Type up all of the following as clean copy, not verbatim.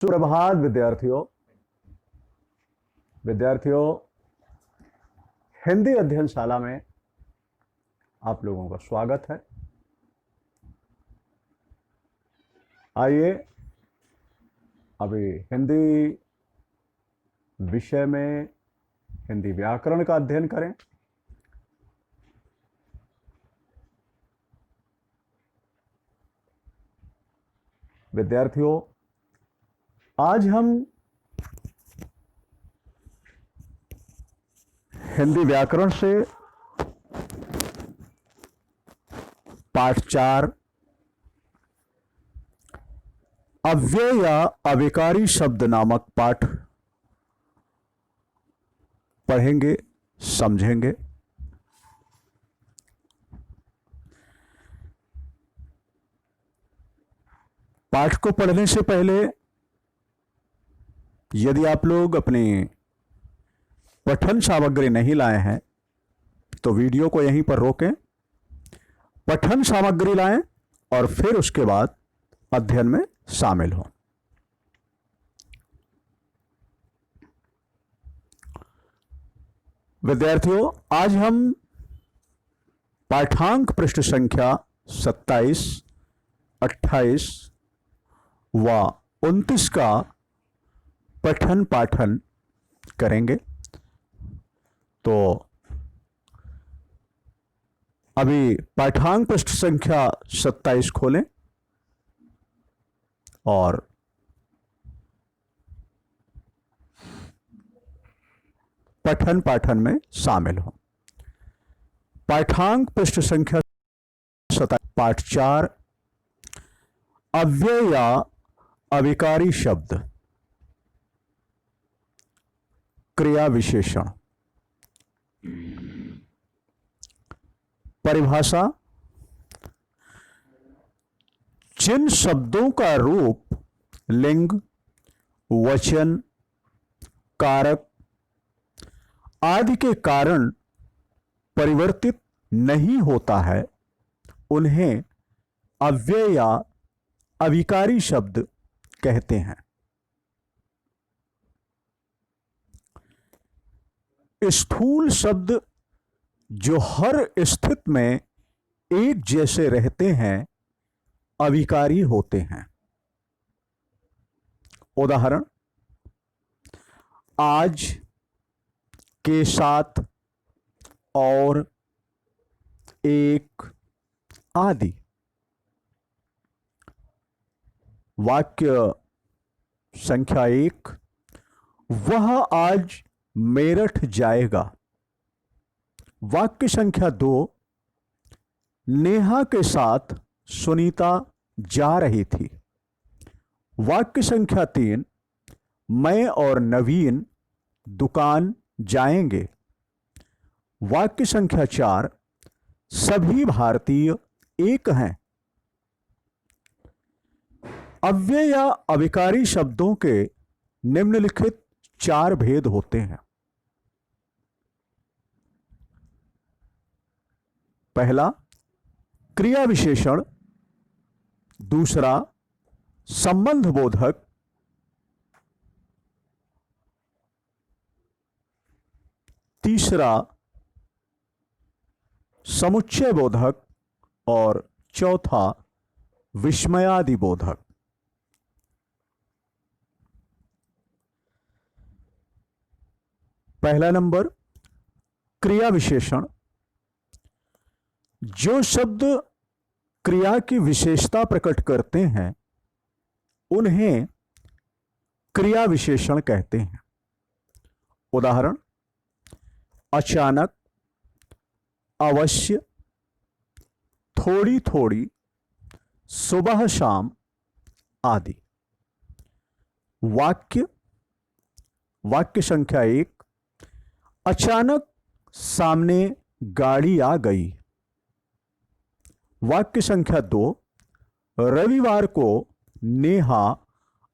सुप्रभात विद्यार्थियों। हिंदी अध्ययनशाला में आप लोगों का स्वागत है। आइए अभी हिंदी विषय में हिंदी व्याकरण का अध्ययन करें। विद्यार्थियों, आज हम हिंदी व्याकरण से पाठ 4 अव्यय या अविकारी शब्द नामक पाठ पढ़ेंगे, समझेंगे। पाठ को पढ़ने से पहले यदि आप लोग अपनी पठन सामग्री नहीं लाए हैं तो वीडियो को यहीं पर रोकें, पठन सामग्री लाएं और फिर उसके बाद अध्ययन में शामिल हों। विद्यार्थियों, आज हम पाठांक पृष्ठ संख्या 27, 28 व 29 का पठन पाठन करेंगे। तो अभी पाठांक पृष्ठ संख्या 27 खोलें और पठन पाठन में शामिल हो। पाठांक पृष्ठ संख्या 27, पाठ 4 अव्यय या अविकारी शब्द, क्रिया विशेषण। परिभाषा: जिन शब्दों का रूप लिंग, वचन, कारक आदि के कारण परिवर्तित नहीं होता है उन्हें अव्यय या अविकारी शब्द कहते हैं। स्थूल शब्द जो हर स्थिति में एक जैसे रहते हैं अविकारी होते हैं। उदाहरण: आज, के साथ, और, एक आदि। वाक्य संख्या 1, वह आज मेरठ जाएगा। वाक्य संख्या 2, नेहा के साथ सुनीता जा रही थी। वाक्य संख्या 3, मैं और नवीन दुकान जाएंगे। वाक्य संख्या 4, सभी भारतीय एक हैं। अव्यय या अविकारी शब्दों के निम्नलिखित 4 भेद होते हैं। पहला, क्रिया विशेषण। दूसरा, संबंध बोधक। तीसरा, समुच्चय बोधक। और चौथा, विस्मयादि बोधक। पहला नंबर, क्रिया विशेषण। जो शब्द क्रिया की विशेषता प्रकट करते हैं उन्हें क्रिया विशेषण कहते हैं। उदाहरण: अचानक, अवश्य, थोड़ी थोड़ी, सुबह शाम आदि। वाक्य संख्या 1, अचानक सामने गाड़ी आ गई। वाक्य संख्या 2, रविवार को नेहा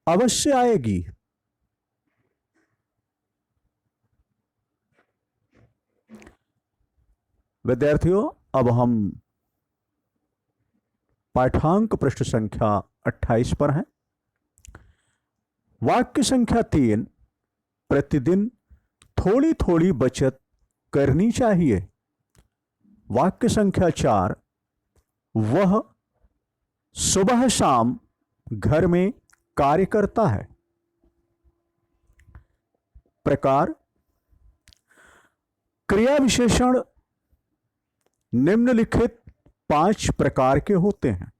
अवश्य आएगी। विद्यार्थियों, अब हम पाठांक पृष्ठ संख्या 28 पर हैं। वाक्य संख्या 3, प्रतिदिन थोड़ी थोड़ी बचत करनी चाहिए। वाक्य संख्या 4, वह सुबह शाम घर में कार्य करता है। प्रकार, क्रिया विशेषण निम्नलिखित 5 प्रकार के होते हैं।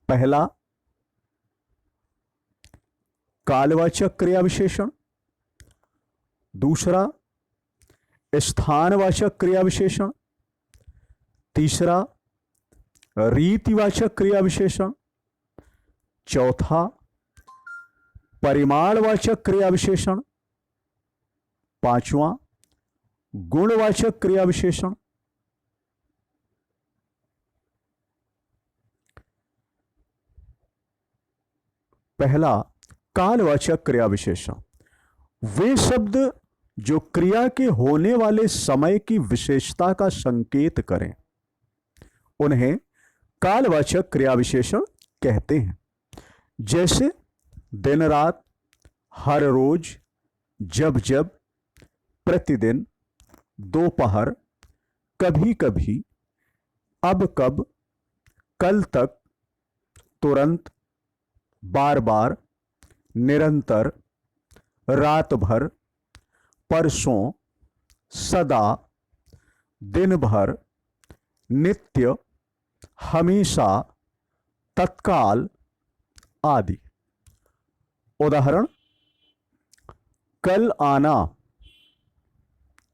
पहला, कालवाचक क्रिया विशेषण। दूसरा, स्थानवाचक क्रिया विशेषण। तीसरा, रीतिवाचक क्रिया विशेषण। चौथा, परिमाणवाचक क्रिया विशेषण। पांचवा, गुणवाचक क्रिया विशेषण। पहला, कालवाचक क्रिया विशेषण। वे शब्द जो क्रिया के होने वाले समय की विशेषता का संकेत करें, उन्हें कालवाचक क्रिया विशेषण कहते हैं। जैसे दिन रात, हर रोज, जब जब, प्रतिदिन, दोपहर, कभी कभी, अब कब, कल तक, तुरंत, बार बार, निरंतर, रात भर, परसों, सदा, दिन भर, नित्य, हमेशा, तत्काल आदि। उदाहरण, कल आना।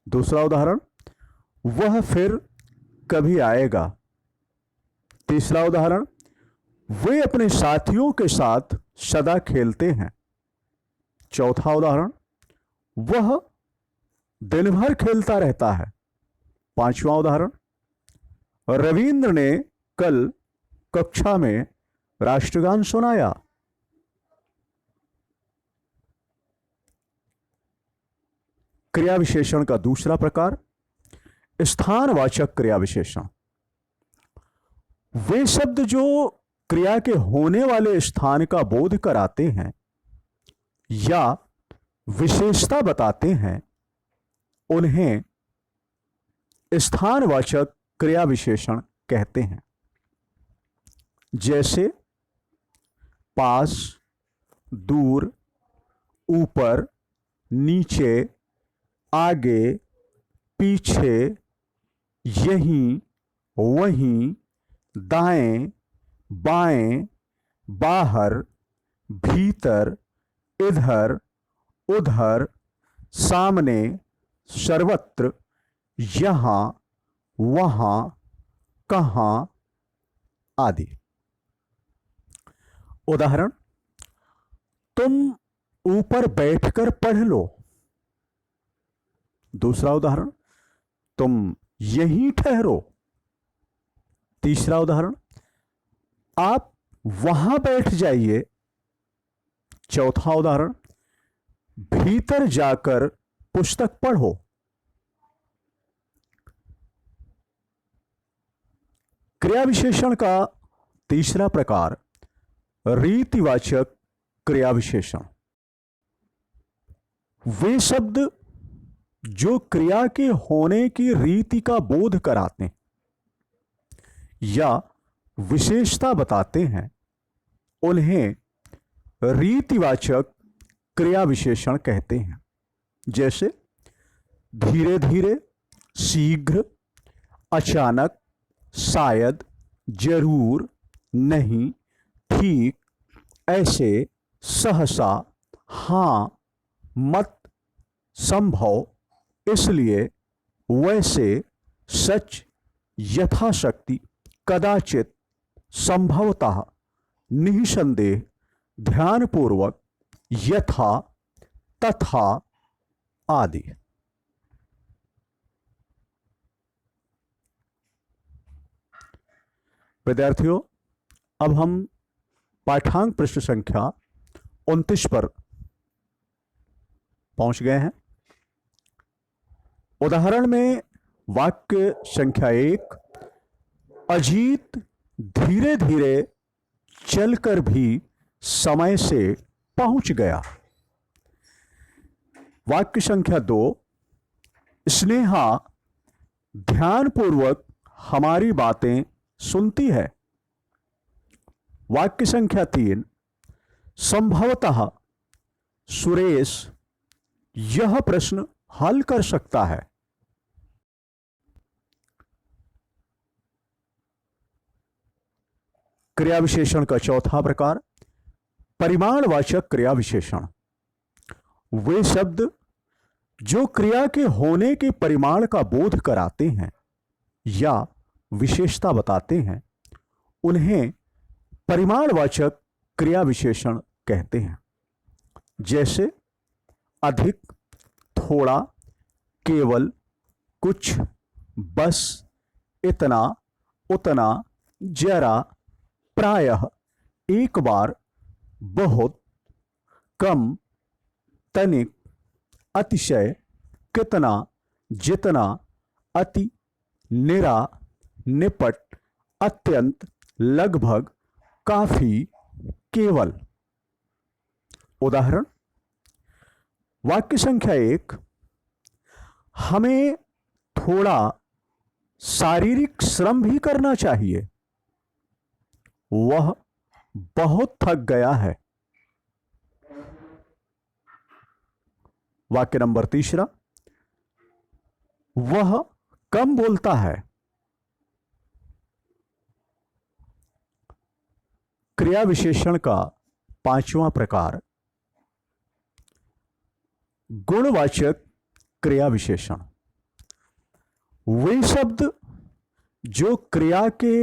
दूसरा उदाहरण, वह फिर कभी आएगा। तीसरा उदाहरण, वे अपने साथियों के साथ सदा खेलते हैं। चौथा उदाहरण, वह दिन भर खेलता रहता है। पांचवा उदाहरण, रविंद्र ने कल कक्षा में राष्ट्रगान सुनाया। क्रिया विशेषण का दूसरा प्रकार, स्थानवाचक क्रिया विशेषण। वे शब्द जो क्रिया के होने वाले स्थान का बोध कराते हैं या विशेषता बताते हैं, उन्हें स्थानवाचक क्रिया विशेषण कहते हैं। जैसे पास, दूर, ऊपर, नीचे, आगे, पीछे, यहीं, वहीं, दाएं, बाएं, बाहर, भीतर, इधर, उधर, सामने, सर्वत्र, यहां, वहां, कहां आदि। उदाहरण, तुम ऊपर बैठकर पढ़ लो। दूसरा उदाहरण, तुम यहीं ठहरो। तीसरा उदाहरण, आप वहां बैठ जाइए। चौथा उदाहरण, भीतर जाकर पुस्तक पढ़ो। क्रिया विशेषण का तीसरा प्रकार, रीतिवाचक क्रिया विशेषण। वे शब्द जो क्रिया के होने की रीति का बोध कराते हैं या विशेषता बताते हैं, उन्हें रीतिवाचक क्रिया विशेषण कहते हैं। जैसे धीरे धीरे, शीघ्र, अचानक, शायद, जरूर, नहीं, ठीक, ऐसे, सहसा, हां, मत, संभव, इसलिए, वैसे, सच, यथाशक्ति, कदाचित, संभवतः, निसंदेह, ध्यानपूर्वक, यथा, तथा आदि। विद्यार्थियों, अब हम पाठ्यांक पृष्ठ संख्या 29 पर पहुंच गए हैं। उदाहरण में वाक्य संख्या 1, अजीत धीरे धीरे चलकर भी समय से पहुंच गया। वाक्य संख्या 2, स्नेहा ध्यानपूर्वक हमारी बातें सुनती है। वाक्य संख्या 3, संभवतः सुरेश यह प्रश्न हल कर सकता है। क्रिया विशेषण का चौथा प्रकार, परिमाणवाचक क्रिया विशेषण। वे शब्द जो क्रिया के होने के परिमाण का बोध कराते हैं या विशेषता बताते हैं, उन्हें परिमाणवाचक क्रिया विशेषण कहते हैं। जैसे अधिक, थोड़ा, केवल, कुछ, बस, इतना, उतना, जरा, प्रायः, एक बार, बहुत, कम, तनिक, अतिशय, कितना, जितना, अति, निरा, निपट, अत्यंत, लगभग, काफी, केवल। उदाहरण, वाक्य संख्या 1, हमें थोड़ा शारीरिक श्रम भी करना चाहिए, वह बहुत थक गया है। वाक्य नंबर 3, वह कम बोलता है। क्रिया विशेषण का 5वां प्रकार, गुणवाचक क्रिया विशेषण। वे शब्द जो क्रिया के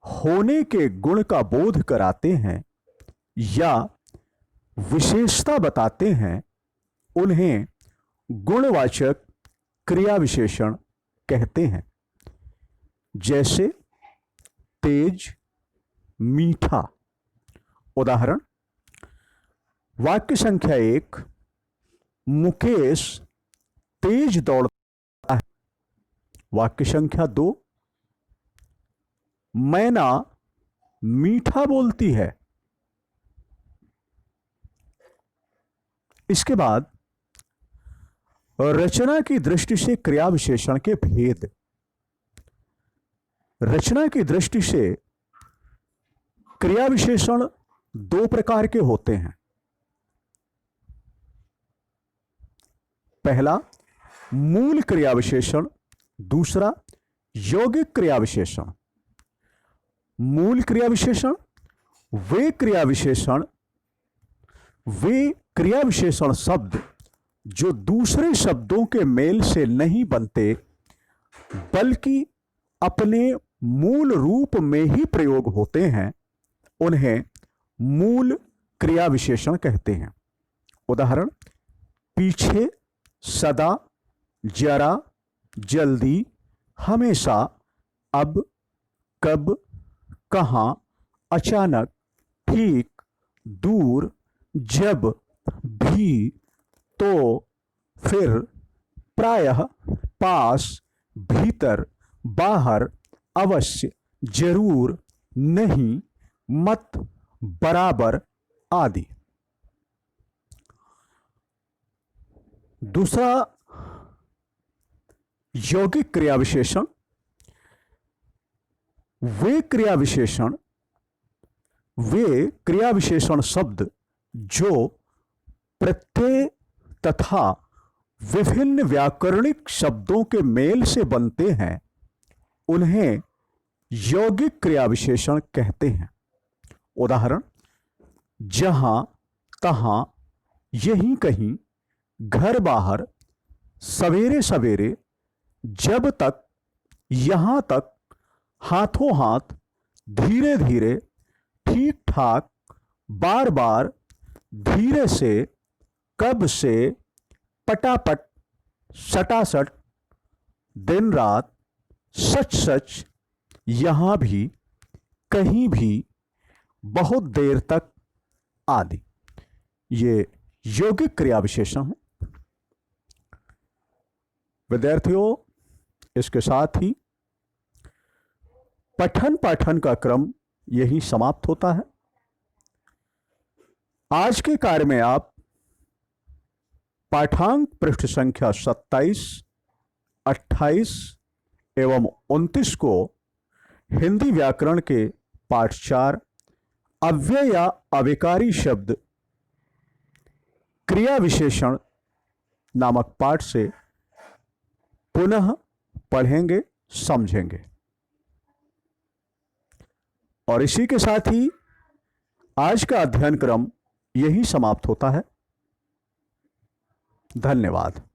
होने के गुण का बोध कराते हैं या विशेषता बताते हैं, उन्हें गुणवाचक क्रिया विशेषण कहते हैं। जैसे तेज, मीठा। उदाहरण, वाक्य संख्या 1, मुकेश तेज दौड़ता है। वाक्य संख्या 2, मैना मीठा बोलती है। इसके बाद रचना की दृष्टि से क्रिया विशेषण के भेद। रचना की दृष्टि से क्रिया विशेषण 2 प्रकार के होते हैं। पहला मूल क्रिया विशेषण, दूसरा यौगिक क्रिया विशेषण। मूल क्रिया विशेषण वे क्रिया विशेषण शब्द जो दूसरे शब्दों के मेल से नहीं बनते बल्कि अपने मूल रूप में ही प्रयोग होते हैं, उन्हें मूल क्रिया विशेषण कहते हैं। उदाहरण, पीछे, सदा, जरा, जल्दी, हमेशा, अब, कब, कहां, अचानक, ठीक, दूर, जब, भी, तो, फिर, प्रायः, पास, भीतर, बाहर, अवश्य, जरूर, नहीं, मत, बराबर आदि। दूसरा यौगिक क्रिया विशेषण वे क्रिया विशेषण शब्द जो प्रत्यय तथा विभिन्न व्याकरणिक शब्दों के मेल से बनते हैं, उन्हें यौगिक क्रिया विशेषण कहते हैं। उदाहरण, जहां, तहां, यहीं कहीं, घर बाहर, सवेरे सवेरे, जब तक, यहां तक, हाथों हाथ, धीरे धीरे, ठीक ठाक, बार बार, धीरे से, कब से, पटापट, सटासट, दिन रात, सच सच, यहां भी, कहीं भी, बहुत देर तक आदि। ये यौगिक क्रिया विशेषण है। विद्यार्थियों, इसके साथ ही पठन पाठन का क्रम यही समाप्त होता है। आज के कार्य में आप पाठांक पृष्ठ संख्या 27, 28 एवं 29 को हिंदी व्याकरण के पाठ 4 अव्यय या अविकारी शब्द क्रिया विशेषण नामक पाठ से पुनः पढ़ेंगे, समझेंगे। और इसी के साथ ही आज का अध्ययन क्रम यही समाप्त होता है। धन्यवाद।